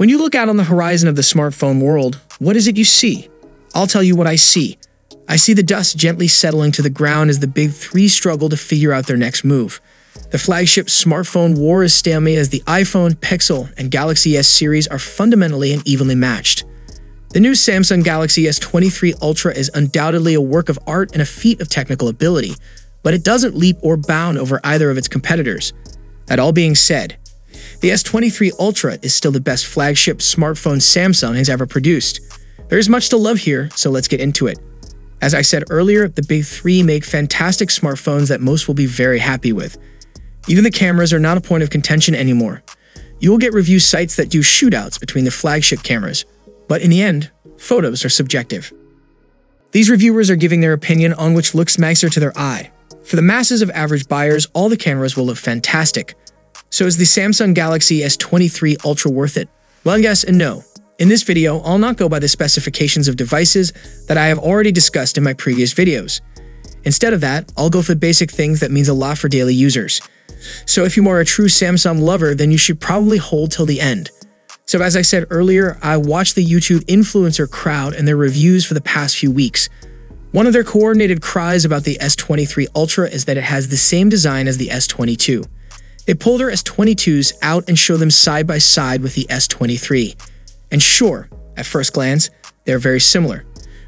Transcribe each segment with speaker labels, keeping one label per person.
Speaker 1: When you look out on the horizon of the smartphone world, what is it you see? I'll tell you what I see. I see the dust gently settling to the ground as the big three struggle to figure out their next move. The flagship smartphone war is stalemate as the iPhone, Pixel, and Galaxy S series are fundamentally and evenly matched. The new Samsung Galaxy S23 Ultra is undoubtedly a work of art and a feat of technical ability, but it doesn't leap or bound over either of its competitors. That all being said, the S23 Ultra is still the best flagship smartphone Samsung has ever produced. There is much to love here, so let's get into it. As I said earlier, the big three make fantastic smartphones that most will be very happy with. Even the cameras are not a point of contention anymore. You will get review sites that do shootouts between the flagship cameras, but in the end, photos are subjective. These reviewers are giving their opinion on which looks nicer to their eye. For the masses of average buyers, all the cameras will look fantastic. So is the Samsung Galaxy S23 Ultra worth it? Well, yes and no. In this video, I'll not go by the specifications of devices that I have already discussed in my previous videos. Instead of that, I'll go for the basic things that means a lot for daily users. So if you are a true Samsung lover, then you should probably hold till the end. So as I said earlier, I watched the YouTube influencer crowd and their reviews for the past few weeks. One of their coordinated cries about the S23 Ultra is that it has the same design as the S22. They pull their S22s out and show them side by side with the S23. And sure, at first glance, they're very similar.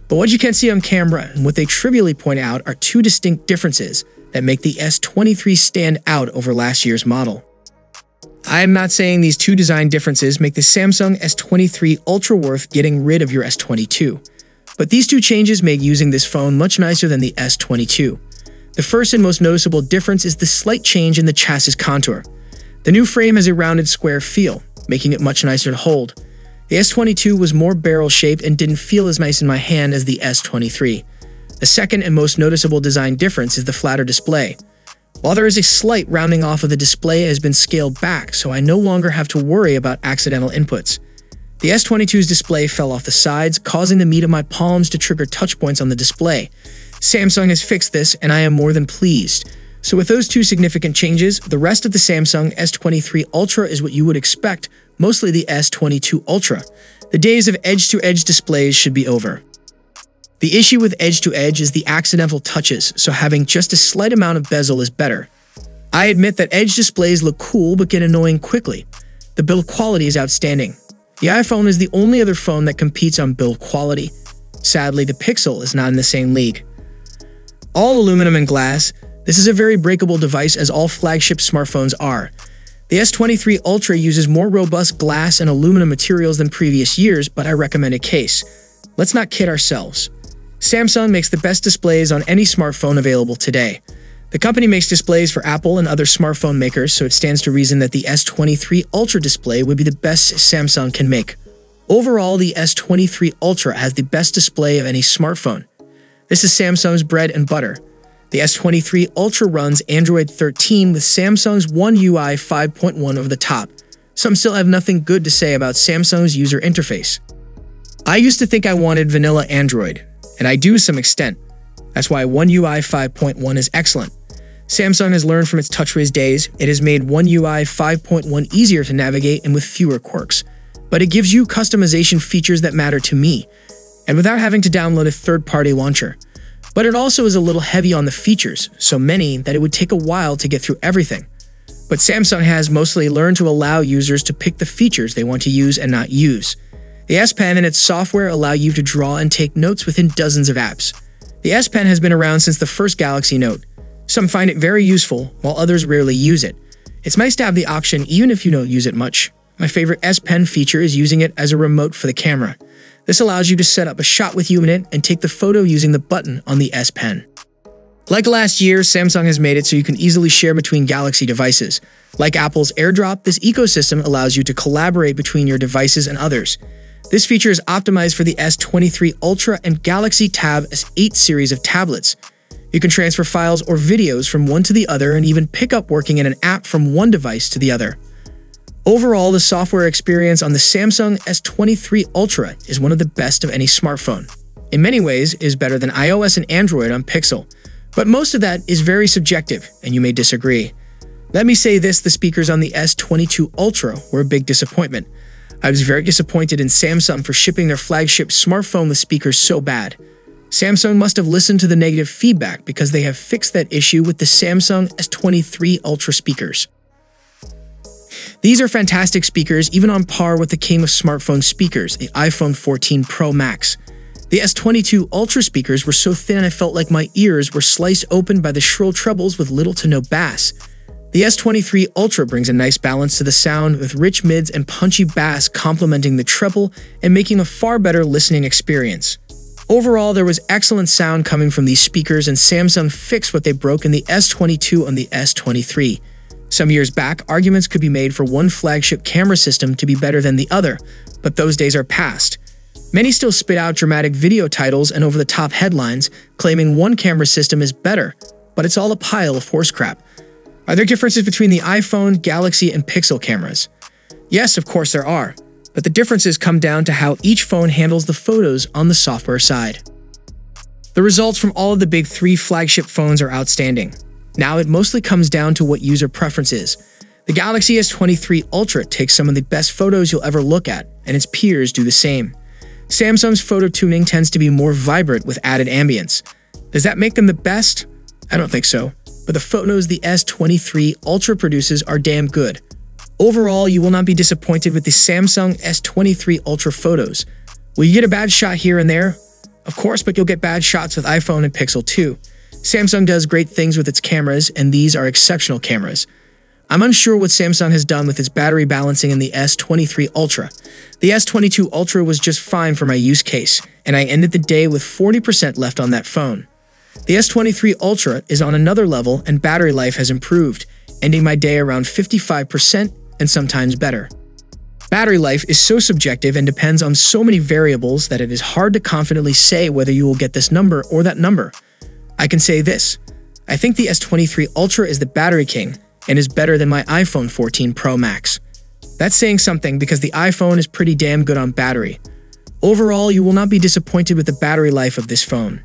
Speaker 1: But what you can't see on camera and what they trivially point out are two distinct differences that make the S23 stand out over last year's model. I am not saying these two design differences make the Samsung S23 Ultra worth getting rid of your S22. But these two changes make using this phone much nicer than the S22. The first and most noticeable difference is the slight change in the chassis contour. The new frame has a rounded square feel, making it much nicer to hold. The S22 was more barrel-shaped and didn't feel as nice in my hand as the S23. The second and most noticeable design difference is the flatter display. While there is a slight rounding off of the display, it has been scaled back, so I no longer have to worry about accidental inputs. The S22's display fell off the sides, causing the meat of my palms to trigger touch points on the display. Samsung has fixed this, and I am more than pleased. So with those two significant changes, the rest of the Samsung S23 Ultra is what you would expect, mostly the S22 Ultra. The days of edge-to-edge displays should be over. The issue with edge-to-edge is the accidental touches, so having just a slight amount of bezel is better. I admit that edge displays look cool but get annoying quickly. The build quality is outstanding. The iPhone is the only other phone that competes on build quality. Sadly, the Pixel is not in the same league. All aluminum and glass, this is a very breakable device as all flagship smartphones are. The S23 Ultra uses more robust glass and aluminum materials than previous years, but I recommend a case. Let's not kid ourselves. Samsung makes the best displays on any smartphone available today. The company makes displays for Apple and other smartphone makers, so it stands to reason that the S23 Ultra display would be the best Samsung can make. Overall, the S23 Ultra has the best display of any smartphone. This is Samsung's bread and butter. The S23 Ultra runs Android 13 with Samsung's One UI 5.1 over the top. Some still have nothing good to say about Samsung's user interface. I used to think I wanted vanilla Android, and I do to some extent. That's why One UI 5.1 is excellent. Samsung has learned from its TouchWiz days. It has made One UI 5.1 easier to navigate and with fewer quirks. But it gives you customization features that matter to me, and without having to download a third-party launcher. But it also is a little heavy on the features, so many that it would take a while to get through everything. But Samsung has mostly learned to allow users to pick the features they want to use and not use. The S Pen and its software allow you to draw and take notes within dozens of apps. The S Pen has been around since the first Galaxy Note. Some find it very useful, while others rarely use it. It's nice to have the option even if you don't use it much. My favorite S Pen feature is using it as a remote for the camera. This allows you to set up a shot with you in it and take the photo using the button on the S Pen. Like last year, Samsung has made it so you can easily share between Galaxy devices. Like Apple's AirDrop, this ecosystem allows you to collaborate between your devices and others. This feature is optimized for the S23 Ultra and Galaxy Tab S8 series of tablets. You can transfer files or videos from one to the other and even pick up working in an app from one device to the other. Overall, the software experience on the Samsung S23 Ultra is one of the best of any smartphone. In many ways, it is better than iOS and Android on Pixel. But most of that is very subjective, and you may disagree. Let me say this, the speakers on the S22 Ultra were a big disappointment. I was very disappointed in Samsung for shipping their flagship smartphone with speakers so bad. Samsung must have listened to the negative feedback because they have fixed that issue with the Samsung S23 Ultra speakers. These are fantastic speakers, even on par with the king of smartphone speakers, the iPhone 14 Pro Max. The S22 Ultra speakers were so thin I felt like my ears were sliced open by the shrill trebles with little to no bass. The S23 Ultra brings a nice balance to the sound, with rich mids and punchy bass complementing the treble and making a far better listening experience. Overall, there was excellent sound coming from these speakers, and Samsung fixed what they broke in the S22 and the S23. Some years back, arguments could be made for one flagship camera system to be better than the other, but those days are past. Many still spit out dramatic video titles and over-the-top headlines, claiming one camera system is better, but it's all a pile of horse crap. Are there differences between the iPhone, Galaxy, and Pixel cameras? Yes, of course there are, but the differences come down to how each phone handles the photos on the software side. The results from all of the big three flagship phones are outstanding. Now it mostly comes down to what user preference is. The Galaxy S23 Ultra takes some of the best photos you'll ever look at, and its peers do the same. Samsung's photo tuning tends to be more vibrant with added ambience. Does that make them the best? I don't think so, but the photos the S23 Ultra produces are damn good. Overall, you will not be disappointed with the Samsung S23 Ultra photos. Will you get a bad shot here and there? Of course, but you'll get bad shots with iPhone and Pixel too. Samsung does great things with its cameras, and these are exceptional cameras. I'm unsure what Samsung has done with its battery balancing in the S23 Ultra. The S22 Ultra was just fine for my use case, and I ended the day with 40% left on that phone. The S23 Ultra is on another level, and battery life has improved, ending my day around 55% and sometimes better. Battery life is so subjective and depends on so many variables that it is hard to confidently say whether you will get this number or that number. I can say this: I think the S23 Ultra is the battery king and is better than my iPhone 14 Pro Max. That's saying something because the iPhone is pretty damn good on battery. Overall, you will not be disappointed with the battery life of this phone.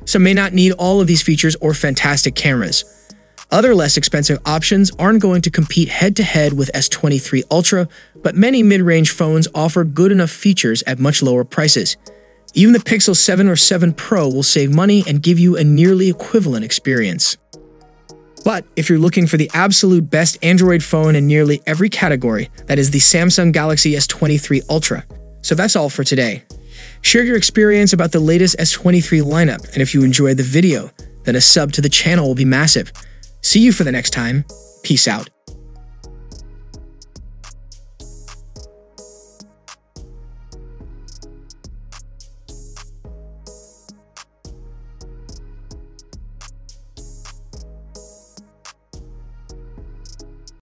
Speaker 1: Some may not need all of these features or fantastic cameras. Other less expensive options aren't going to compete head-to-head with S23 Ultra, but many mid-range phones offer good enough features at much lower prices. Even the Pixel 7 or 7 Pro will save money and give you a nearly equivalent experience. But if you're looking for the absolute best Android phone in nearly every category, that is the Samsung Galaxy S23 Ultra. So that's all for today. Share your experience about the latest S23 lineup, and if you enjoyed the video, then a sub to the channel will be massive. See you for the next time. Peace out.